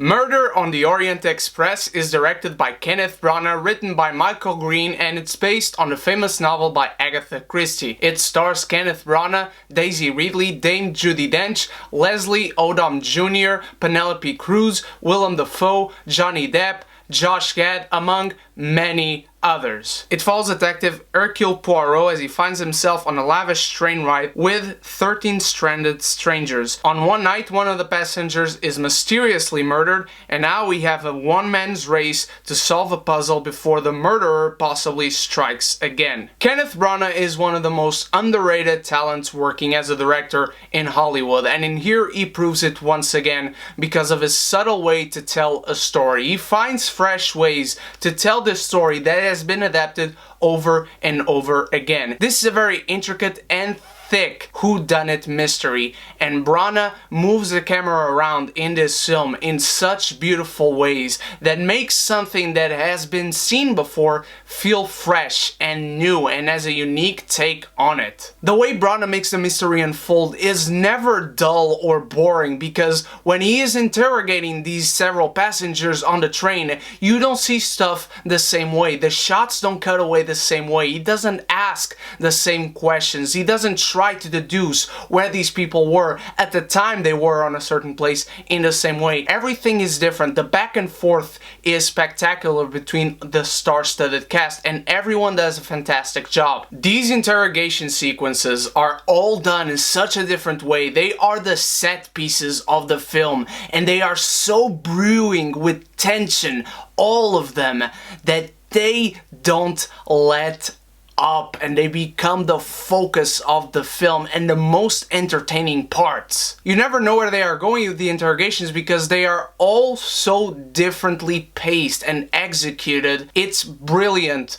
Murder on the Orient Express is directed by Kenneth Branagh, written by Michael Green, and it's based on the famous novel by Agatha Christie. It stars Kenneth Branagh, Daisy Ridley, Dame Judi Dench, Leslie Odom Jr., Penélope Cruz, Willem Dafoe, Johnny Depp, Josh Gad, among many others. It follows Detective Hercule Poirot as he finds himself on a lavish train ride with 13 stranded strangers. On one night, one of the passengers is mysteriously murdered, and now we have a one-man's race to solve a puzzle before the murderer possibly strikes again. Kenneth Branagh is one of the most underrated talents working as a director in Hollywood, and in here he proves it once again because of his subtle way to tell a story. He finds fresh ways to tell this story that has been adapted over and over again. This is a very intricate and thick whodunit mystery, and Branagh moves the camera around in this film in such beautiful ways that makes something that has been seen before feel fresh and new and has a unique take on it. The way Branagh makes the mystery unfold is never dull or boring, because when he is interrogating these several passengers on the train, you don't see stuff the same way. The shots don't cut away the same way. He doesn't ask the same questions. He doesn't try to deduce where these people were at the time they were on a certain place in the same way. Everything is different. The back and forth is spectacular between the star-studded cast, and everyone does a fantastic job. These interrogation sequences are all done in such a different way. They are the set pieces of the film, and they are so brewing with tension, all of them, that they don't let up, and they become the focus of the film and the most entertaining parts. You never know where they are going with the interrogations because they are all so differently paced and executed. It's brilliant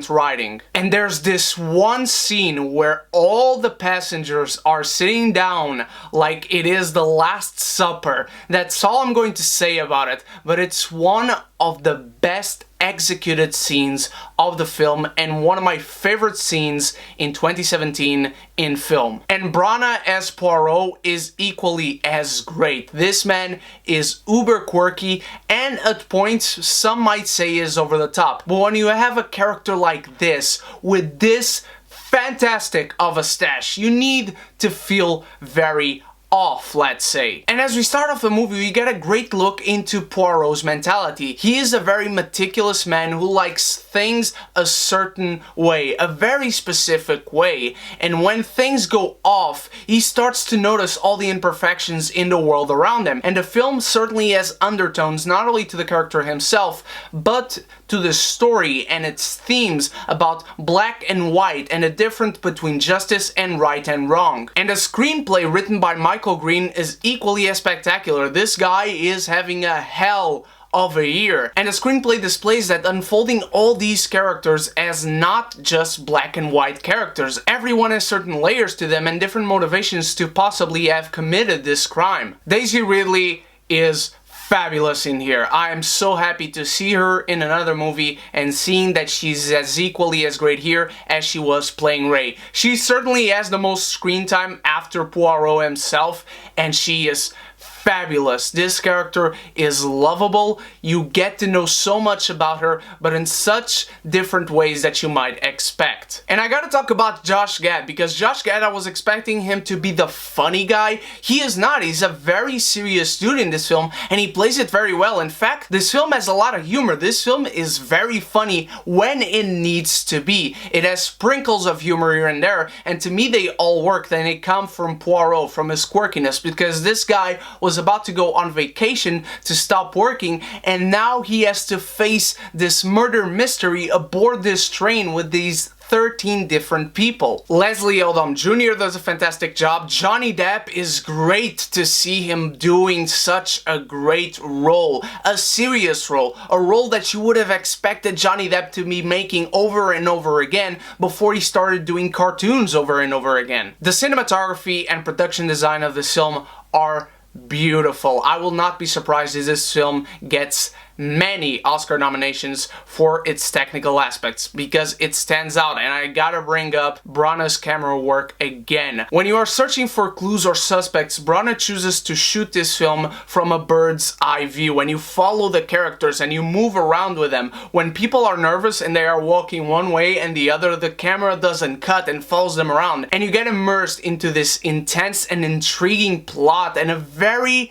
writing. And there's this one scene where all the passengers are sitting down like it is the Last Supper. That's all I'm going to say about it, but it's one of the best executed scenes of the film and one of my favorite scenes in 2017 in film. And Branagh as Poirot is equally as great. This man is uber quirky and at points some might say is over the top. But when you have a character like this with this fantastic of a stash, you need to feel very off, let's say. And as we start off the movie, we get a great look into Poros mentality. He is a very meticulous man who likes things a certain way, a very specific way, and when things go off, he starts to notice all the imperfections in the world around him. And the film certainly has undertones not only to the character himself, but to the story and its themes about black and white and the difference between justice and right and wrong. And the screenplay written by Michael Green is equally as spectacular. This guy is having a hell of a year. And the screenplay displays that, unfolding all these characters as not just black and white characters. Everyone has certain layers to them and different motivations to possibly have committed this crime. Daisy Ridley is fabulous in here. I am so happy to see her in another movie and seeing that she's as equally as great here as she was playing Ray. She certainly has the most screen time after Poirot himself, and she is fabulous. This character is lovable. You get to know so much about her, but in such different ways that you might expect. And I gotta talk about Josh Gad, because Josh Gad, I was expecting him to be the funny guy. He is not. He's a very serious dude in this film, and he plays it very well. In fact, this film has a lot of humor. This film is very funny when it needs to be. It has sprinkles of humor here and there, and to me they all work. And they come from Poirot, from his quirkiness, because this guy was about to go on vacation to stop working, and now he has to face this murder mystery aboard this train with these 13 different people. Leslie Odom Jr. does a fantastic job. Johnny Depp is great to see him doing such a great role. A serious role. A role that you would have expected Johnny Depp to be making over and over again before he started doing cartoons over and over again. The cinematography and production design of this film are beautiful. I will not be surprised if this film gets many Oscar nominations for its technical aspects because it stands out, and I gotta bring up Branagh's camera work again. When you are searching for clues or suspects, Branagh chooses to shoot this film from a bird's eye view. When you follow the characters and you move around with them, when people are nervous and they are walking one way and the other, the camera doesn't cut and follows them around, and you get immersed into this intense and intriguing plot and a very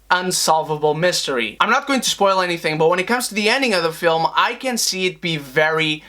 unsolvable mystery. I'm not going to spoil anything, but when it comes to the ending of the film, I can see it be very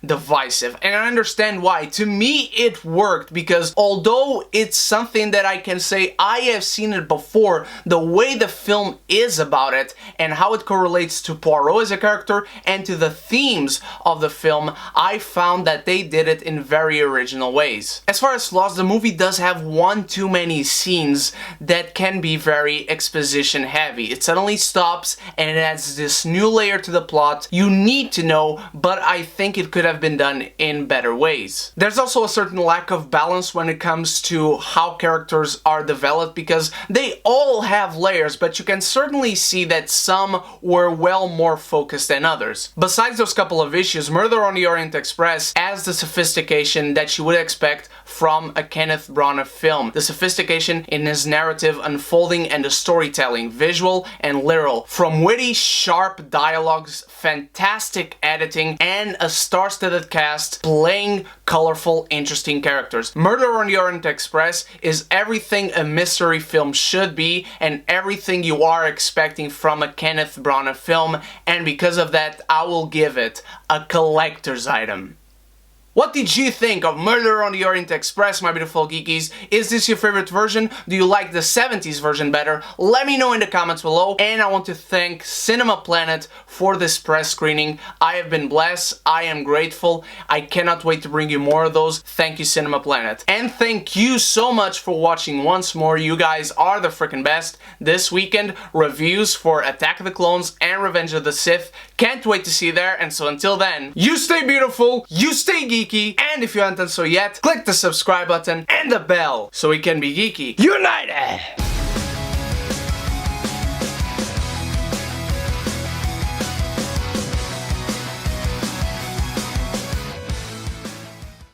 divisive, and I understand why. To me, it worked because although it's something that I can say I have seen it before, the way the film is about it and how it correlates to Poirot as a character and to the themes of the film, I found that they did it in very original ways. As far as flaws, the movie does have one too many scenes that can be very exposition heavy. It suddenly stops and it adds this new layer to the plot you need to know, but I think it could have been done in better ways. There's also a certain lack of balance when it comes to how characters are developed because they all have layers, but you can certainly see that some were well more focused than others. Besides those couple of issues, Murder on the Orient Express has the sophistication that you would expect from a Kenneth Branagh film. The sophistication in his narrative unfolding and the storytelling, visual and literal. From witty, sharp dialogues, fantastic editing, and a star-studded cast playing colorful, interesting characters. Murder on the Orient Express is everything a mystery film should be and everything you are expecting from a Kenneth Branagh film, and because of that, I will give it a collector's item. What did you think of Murder on the Orient Express, my beautiful geekies? Is this your favorite version? Do you like the 70s version better? Let me know in the comments below, and I want to thank Cinema Planet for this press screening. I have been blessed, I am grateful, I cannot wait to bring you more of those. Thank you, Cinema Planet. And thank you so much for watching once more. You guys are the freaking best. This weekend, reviews for Attack of the Clones and Revenge of the Sith. Can't wait to see you there, and so until then, you stay beautiful, you stay geeky, and if you haven't done so yet, click the subscribe button and the bell so we can be geeky united!